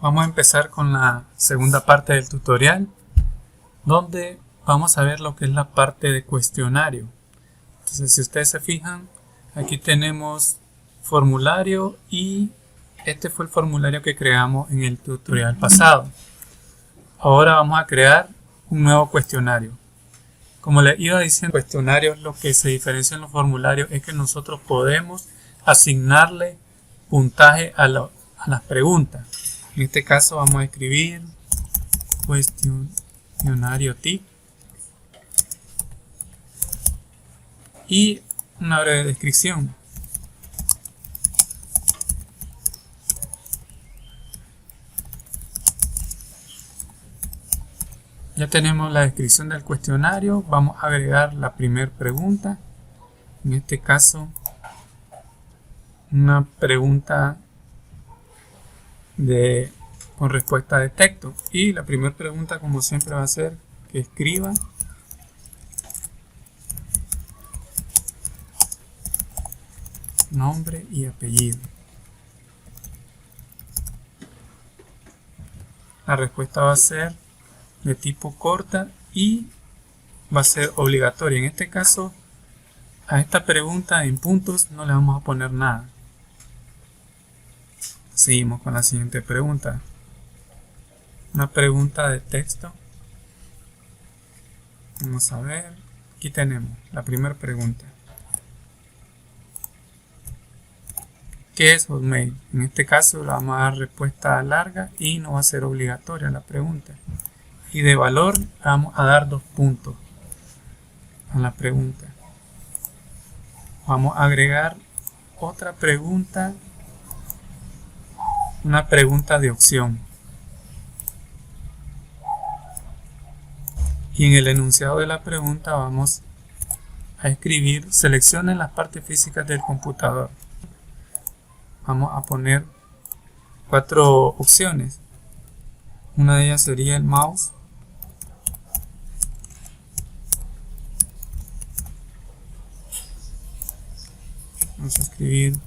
Vamos a empezar con la segunda parte del tutorial, donde vamos a ver lo que es la parte de cuestionario. Entonces, si ustedes se fijan, aquí tenemos formulario y este fue el formulario que creamos en el tutorial pasado. Ahora vamos a crear un nuevo cuestionario. Como les iba diciendo, cuestionarios, lo que se diferencia en los formularios es que nosotros podemos asignarle puntaje a las preguntas. En este caso vamos a escribir cuestionario TIC y una breve descripción. Ya tenemos la descripción del cuestionario. Vamos a agregar la primera pregunta. En este caso, una pregunta con respuesta de texto. Y la primera pregunta, como siempre, va a ser que escriba nombre y apellido. La respuesta va a ser de tipo corta y va a ser obligatoria. En este caso, a esta pregunta en puntos no le vamos a poner nada. Seguimos con la siguiente pregunta. Una pregunta de texto. Vamos a ver. Aquí tenemos la primera pregunta. ¿Qué es Hotmail? En este caso le vamos a dar respuesta larga y no va a ser obligatoria la pregunta. Y de valor vamos a dar 2 puntos a la pregunta. Vamos a agregar otra pregunta, una pregunta de opción. Y en el enunciado de la pregunta vamos a escribir: seleccione las partes físicas del computador. Vamos a poner 4 opciones. Una de ellas sería el mouse. Vamos a escribir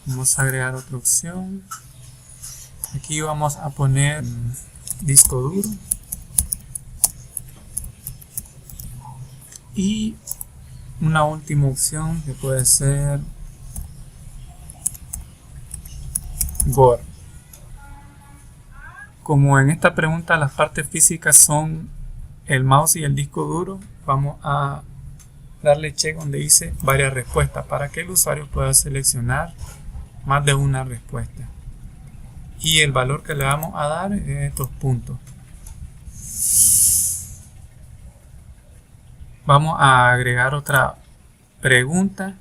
vamos a agregar otra opción. Aquí vamos a poner disco duro y una última opción que puede ser Word. Como en esta pregunta las partes físicas son el mouse y el disco duro, vamos a darle check donde dice varias respuestas para que el usuario pueda seleccionar más de una respuesta. Y el valor que le vamos a dar es 2 puntos. Vamos a agregar otra pregunta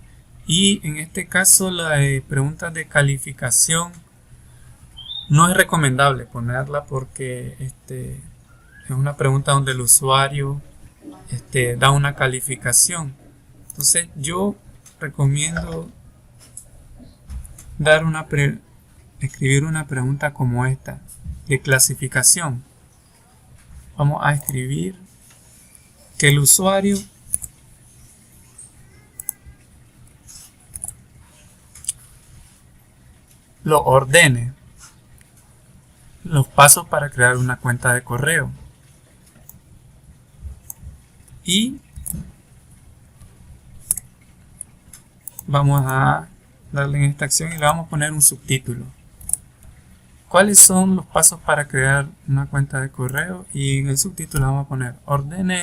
y en este caso las preguntas de calificación no es recomendable ponerla porque es una pregunta donde el usuario da una calificación. Entonces yo recomiendo escribir una pregunta como esta de clasificación. Vamos a escribir que el usuario lo ordene los pasos para crear una cuenta de correo. Y vamos a darle en esta acción y le vamos a poner un subtítulo. ¿Cuáles son los pasos para crear una cuenta de correo? Y en el subtítulo vamos a poner ordene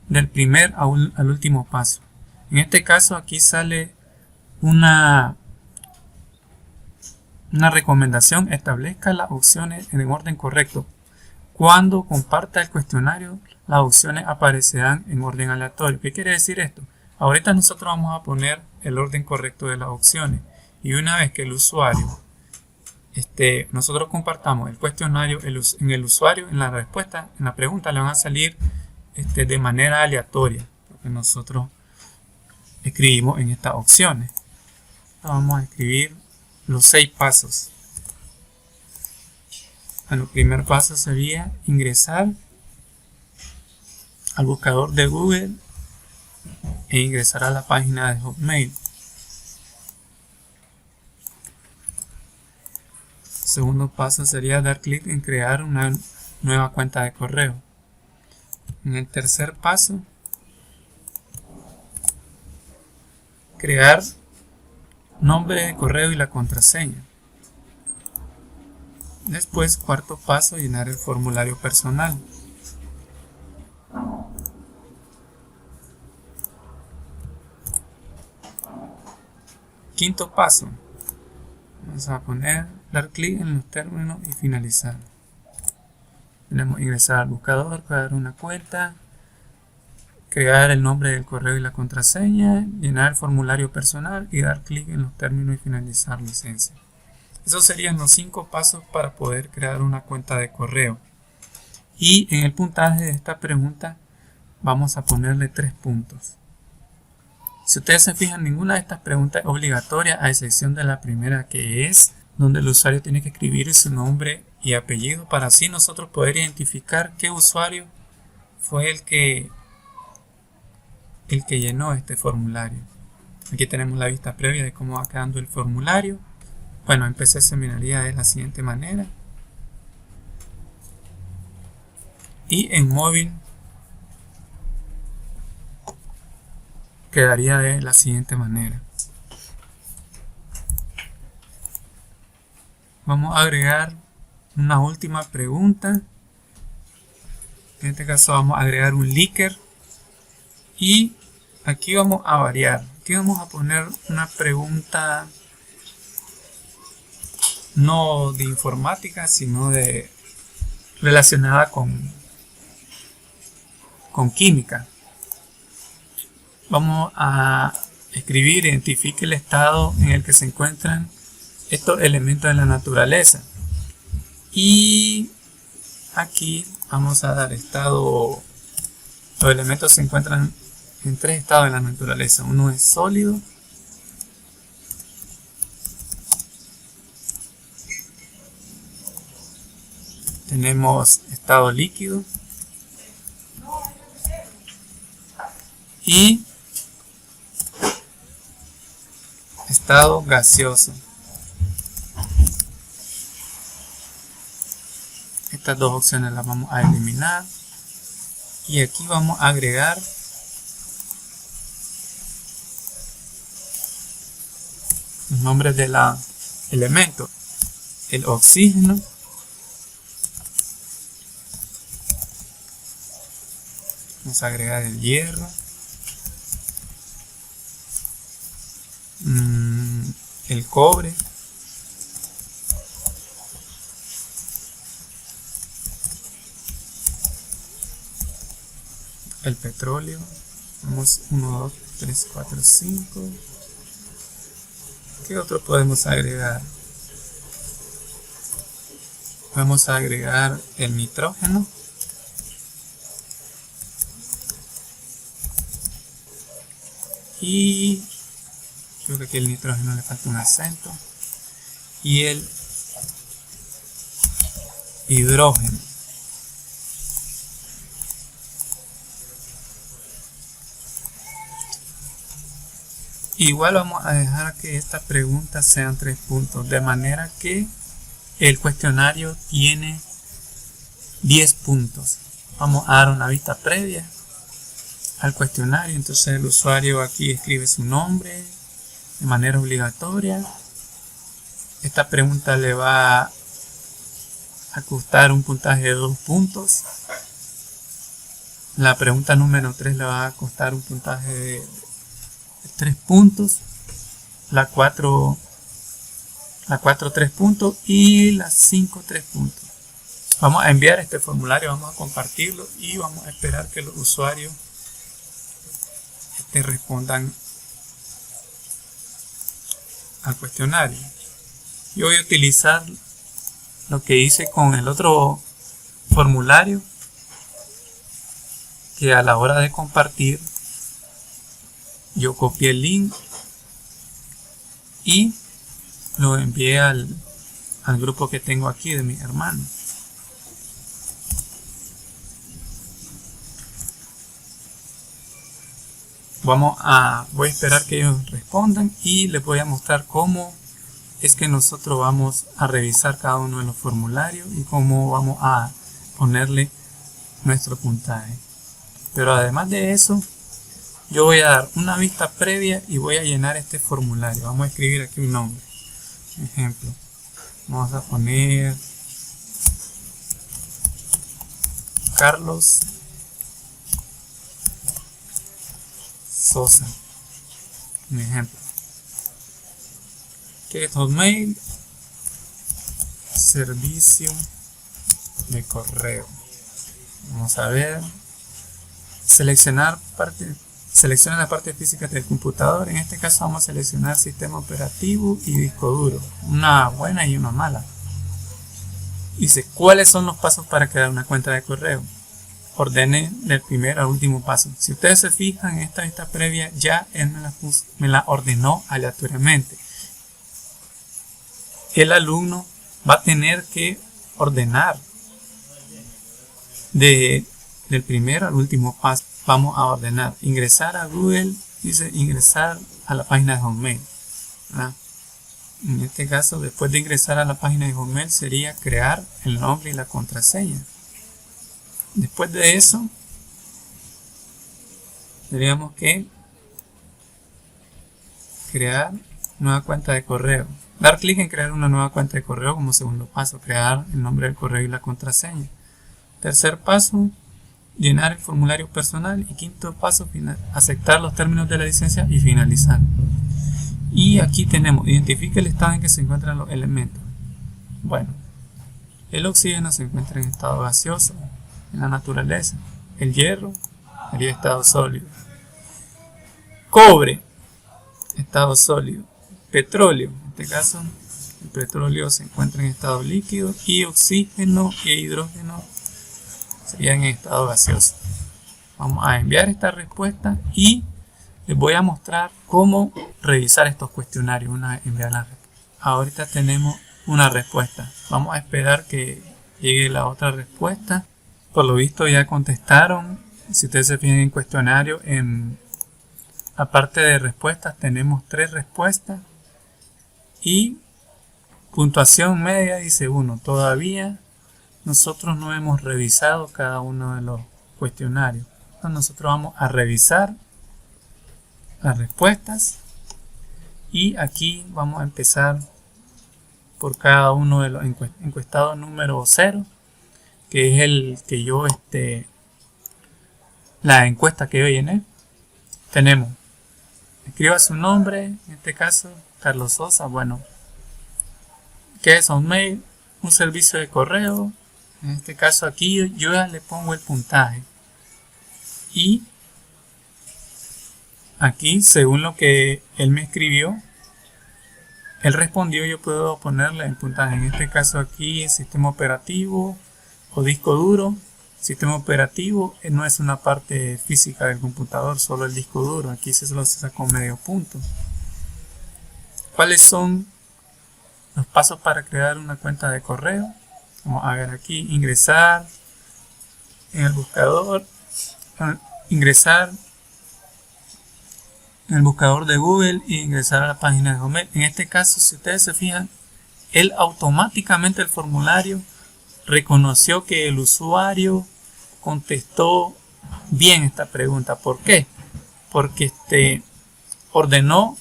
del primer al último paso. En este caso aquí sale una recomendación: establezca las opciones en orden correcto. Cuando comparta el cuestionario, las opciones aparecerán en orden aleatorio. ¿Qué quiere decir esto? Ahorita nosotros vamos a poner el orden correcto de las opciones. Y una vez que el usuario, nosotros compartamos el cuestionario, en el usuario, en la respuesta, en la pregunta le van a salir de manera aleatoria, lo que nosotros escribimos en estas opciones. Vamos a escribir los 6 pasos. El primer paso sería ingresar al buscador de Google e ingresar a la página de Hotmail. segundo paso sería dar clic en crear una nueva cuenta de correo. En el tercer paso, crear nombre de correo y la contraseña. Después, cuarto paso, llenar el formulario personal. Quinto paso, vamos a dar clic en los términos y finalizar. Tenemos ingresar al buscador, crear una cuenta, crear el nombre del correo y la contraseña, llenar el formulario personal y dar clic en los términos y finalizar licencia. Esos serían los 5 pasos para poder crear una cuenta de correo. Y en el puntaje de esta pregunta vamos a ponerle 3 puntos. Si ustedes se fijan, ninguna de estas preguntas es obligatoria, a excepción de la primera, que es donde el usuario tiene que escribir su nombre y apellido para así nosotros poder identificar qué usuario fue el que llenó este formulario. Aquí tenemos la vista previa de cómo va quedando el formulario. Bueno, en PC se miraría de la siguiente manera y en móvil quedaría de la siguiente manera. Vamos a agregar una última pregunta. En este caso vamos a agregar un leaker y aquí vamos a variar. Aquí vamos a poner una pregunta no de informática, sino relacionada con química. Vamos a escribir: identifique el estado en el que se encuentran estos elementos de la naturaleza. Y aquí vamos a dar estado. Los elementos se encuentran en 3 estados de la naturaleza. Uno es sólido, tenemos estado líquido y estado gaseoso. Estas 2 opciones las vamos a eliminar y aquí vamos a agregar los nombres de los elementos: el oxígeno, vamos a agregar el hierro, el cobre, el petróleo. Vamos 1, 2, 3, 4, 5. ¿Qué otro podemos agregar? Vamos a agregar el nitrógeno. Y creo que aquí el nitrógeno le falta un acento. Y el hidrógeno. Igual vamos a dejar que estas preguntas sean 3 puntos, de manera que el cuestionario tiene 10 puntos. Vamos a dar una vista previa al cuestionario. Entonces el usuario aquí escribe su nombre de manera obligatoria. Esta pregunta le va a costar un puntaje de 2 puntos. La pregunta número 3 le va a costar un puntaje de 3 puntos. La 4 3 puntos y la 5 3 puntos. Vamos a enviar este formulario, vamos a compartirlo y vamos a esperar que los usuarios respondan al cuestionario. Yo voy a utilizar lo que hice con el otro formulario, que a la hora de compartir yo copié el link y lo envié al grupo que tengo aquí de mis hermanos. Voy a esperar que ellos respondan y les voy a mostrar cómo es que nosotros vamos a revisar cada uno de los formularios y cómo vamos a ponerle nuestro puntaje. Pero además de eso, yo voy a dar una vista previa y voy a llenar este formulario. Vamos a escribir aquí un nombre. Ejemplo, vamos a poner Carlos Sosa. Un ejemplo. ¿Qué es Hotmail? Servicio de correo. Vamos a ver. Selecciona la parte física del computador. En este caso vamos a seleccionar sistema operativo y disco duro. Una buena y una mala. Dice, ¿cuáles son los pasos para crear una cuenta de correo? Ordene del primero al último paso. Si ustedes se fijan en esta vista previa, ya él me la ordenó aleatoriamente. El alumno va a tener que ordenar del primero al último paso. Vamos a ordenar, ingresar a Google, dice ingresar a la página de Hotmail. En este caso, después de ingresar a la página de Hotmail, sería crear el nombre y la contraseña. Después de eso, tendríamos que crear nueva cuenta de correo. Dar clic en crear una nueva cuenta de correo como segundo paso, crear el nombre del correo y la contraseña. Tercer paso, llenar el formulario personal. Y quinto paso, aceptar los términos de la licencia y finalizar. Y aquí tenemos, identifique el estado en que se encuentran los elementos. Bueno, el oxígeno se encuentra en estado gaseoso, en la naturaleza. El hierro sería estado sólido. Cobre, estado sólido. Petróleo, en este caso, el petróleo se encuentra en estado líquido. Y oxígeno y hidrógeno serían en estado gaseoso. Vamos a enviar esta respuesta y les voy a mostrar cómo revisar estos cuestionarios una vez enviar la respuesta. Ahorita tenemos una respuesta. Vamos a esperar que llegue la otra respuesta. Por lo visto ya contestaron. Si ustedes se fijan en el cuestionario, aparte de respuestas, tenemos 3 respuestas. Y puntuación media dice 1. Todavía nosotros no hemos revisado cada uno de los cuestionarios. Entonces nosotros vamos a revisar las respuestas. Y aquí vamos a empezar por cada uno de los encuestados número 0. Que es el que yo, la encuesta que yo llené. Tenemos, escriba su nombre, en este caso, Carlos Sosa. Bueno, ¿qué es Hotmail? Un servicio de correo. En este caso aquí yo ya le pongo el puntaje. Y aquí, según lo que él me escribió, él respondió, yo puedo ponerle el puntaje. En este caso aquí, sistema operativo o disco duro. Sistema operativo no es una parte física del computador, solo el disco duro. Aquí se sacó medio punto. ¿Cuáles son los pasos para crear una cuenta de correo? Vamos a ver aquí, ingresar en el buscador, ingresar en el buscador de Google y ingresar a la página de Hotmail. En este caso, si ustedes se fijan, él automáticamente el formulario reconoció que el usuario contestó bien esta pregunta. ¿Por qué? Porque ordenó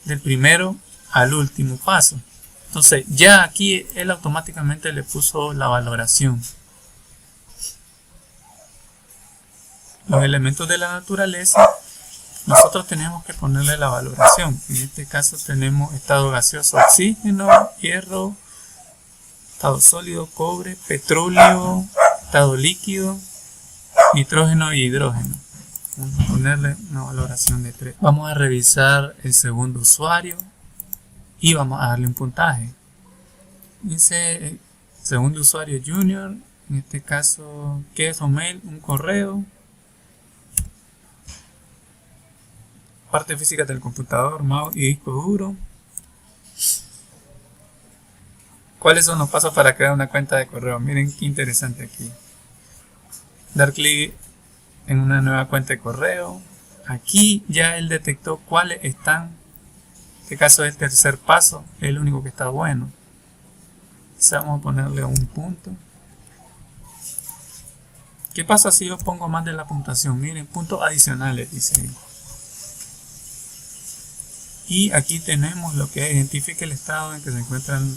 del primero al último paso. Entonces ya aquí él automáticamente le puso la valoración. Los elementos de la naturaleza, nosotros tenemos que ponerle la valoración. En este caso tenemos estado gaseoso, oxígeno, hierro, estado sólido, cobre, petróleo, estado líquido, nitrógeno y hidrógeno. Vamos a ponerle una valoración de 3. Vamos a revisar el segundo usuario y vamos a darle un puntaje. Dice segundo usuario junior, en este caso, ¿qué es Hotmail? Un correo. Parte física del computador, mouse y disco duro. ¿Cuáles son los pasos para crear una cuenta de correo? Miren qué interesante aquí. Dar clic en una nueva cuenta de correo. Aquí ya él detectó cuáles están este caso el tercer paso es el único que está bueno. Entonces vamos a ponerle un punto. ¿Qué pasa si yo pongo más de la puntuación? Miren, puntos adicionales, dice ahí. Y aquí tenemos lo que identifica el estado en que se encuentran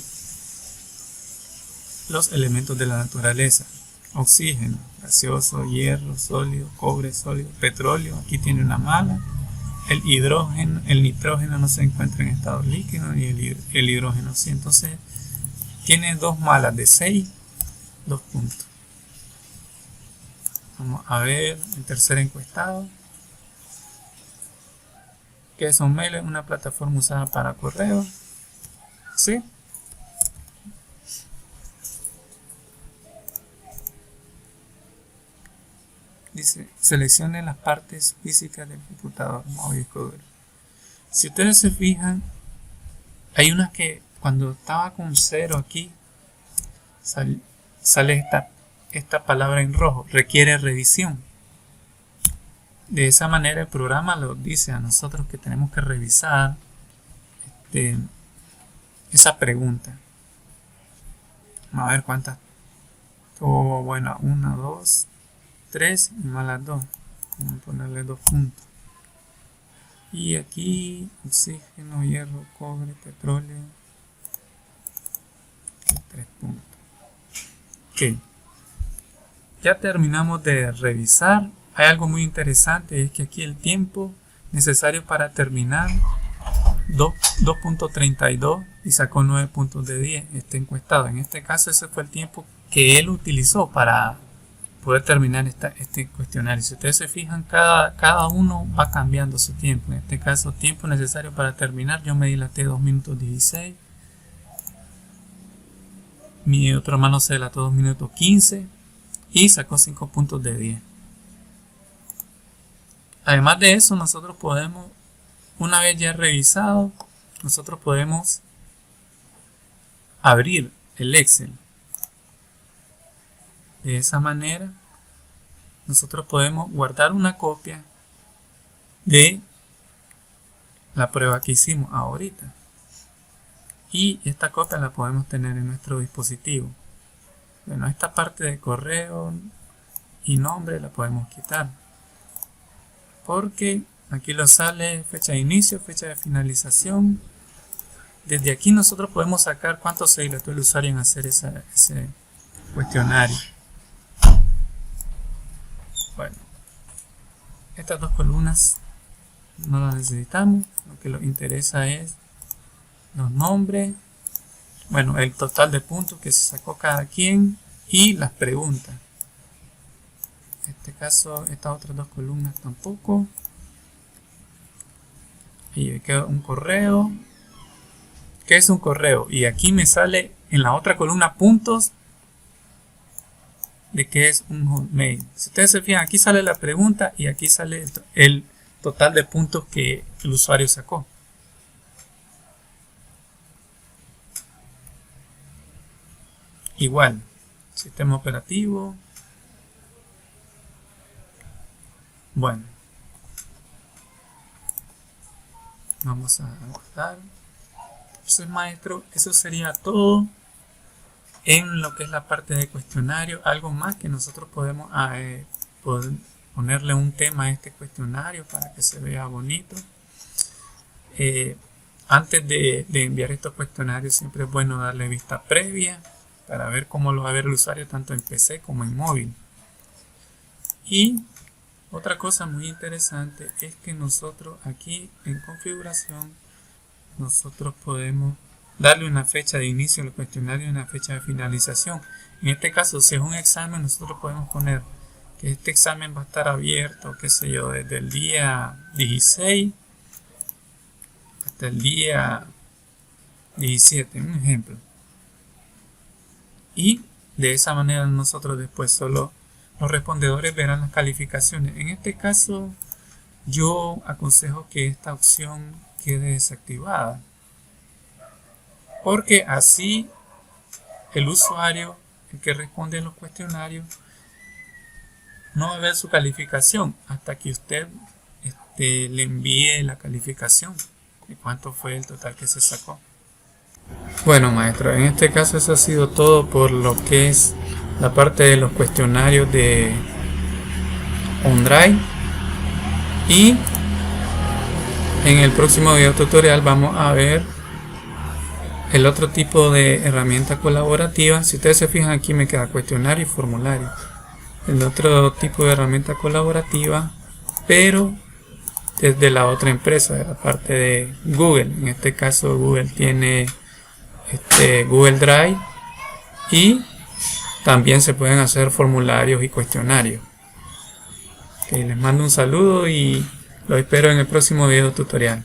los elementos de la naturaleza. Oxígeno, gaseoso, hierro, sólido, cobre, sólido, petróleo. Aquí tiene una mala. El nitrógeno no se encuentra en estado líquido y el hidrógeno sí. Entonces tiene dos malas de 6, 2 puntos. Vamos a ver el tercer encuestado. ¿Qué es un mail? Es una plataforma usada para correo. ¿Sí? Dice, seleccione las partes físicas del computador, mouse y disco duro. Si ustedes se fijan, hay unas que cuando estaba con 0 aquí, sale esta palabra en rojo, requiere revisión. De esa manera el programa nos dice a nosotros que tenemos que revisar esa pregunta. Vamos a ver cuántas. Oh, bueno, 1, 2, 3 y más las 2. Vamos a ponerle 2 puntos. Y aquí oxígeno, hierro, cobre, petróleo. 3 puntos. Ok. Ya terminamos de revisar. Hay algo muy interesante, es que aquí el tiempo necesario para terminar 2.32 y sacó 9 puntos de 10 este encuestado. En este caso ese fue el tiempo que él utilizó para poder terminar este cuestionario. Si ustedes se fijan, cada uno va cambiando su tiempo. En este caso, tiempo necesario para terminar, yo me dilaté 2 minutos 16. Mi otro hermano se dilató 2 minutos 15 y sacó 5 puntos de 10. Además de eso, nosotros podemos, una vez ya revisado, nosotros podemos abrir el Excel. De esa manera, nosotros podemos guardar una copia de la prueba que hicimos ahorita. Y esta copia la podemos tener en nuestro dispositivo. Bueno, esta parte de correo y nombre la podemos quitar. Porque aquí lo sale fecha de inicio, fecha de finalización. Desde aquí nosotros podemos sacar cuánto se dilató el usuario en hacer ese cuestionario. Bueno, estas dos columnas no las necesitamos. Lo que nos interesa es los nombres, bueno, el total de puntos que se sacó cada quien y las preguntas. En este caso, estas otras dos columnas tampoco. Y queda un correo. ¿Qué es un correo? Y aquí me sale en la otra columna puntos de qué es un hotmail. Si ustedes se fijan, aquí sale la pregunta y aquí sale el total de puntos que el usuario sacó. Igual, sistema operativo. Bueno, vamos a guardar. Entonces, maestro, eso sería todo en lo que es la parte de cuestionario. Algo más que nosotros podemos ponerle un tema a este cuestionario para que se vea bonito. Antes de enviar estos cuestionarios siempre es bueno darle vista previa para ver cómo lo va a ver el usuario tanto en PC como en móvil. Y otra cosa muy interesante es que nosotros aquí en configuración nosotros podemos darle una fecha de inicio al cuestionario y una fecha de finalización. En este caso, si es un examen, nosotros podemos poner que este examen va a estar abierto, qué sé yo, desde el día 16 hasta el día 17, un ejemplo. Y de esa manera nosotros después solo los respondedores verán las calificaciones. En este caso, yo aconsejo que esta opción quede desactivada, porque así el usuario, el que responde en los cuestionarios, no va a ver su calificación hasta que usted le envíe la calificación y cuánto fue el total que se sacó. Bueno, maestro, en este caso eso ha sido todo por lo que es la parte de los cuestionarios de OneDrive, y en el próximo video tutorial vamos a ver el otro tipo de herramienta colaborativa. Si ustedes se fijan, aquí me queda cuestionario y formulario. El otro tipo de herramienta colaborativa, pero desde la otra empresa, de la parte de Google. En este caso Google tiene Google Drive, y también se pueden hacer formularios y cuestionarios. Les mando un saludo y lo espero en el próximo video tutorial.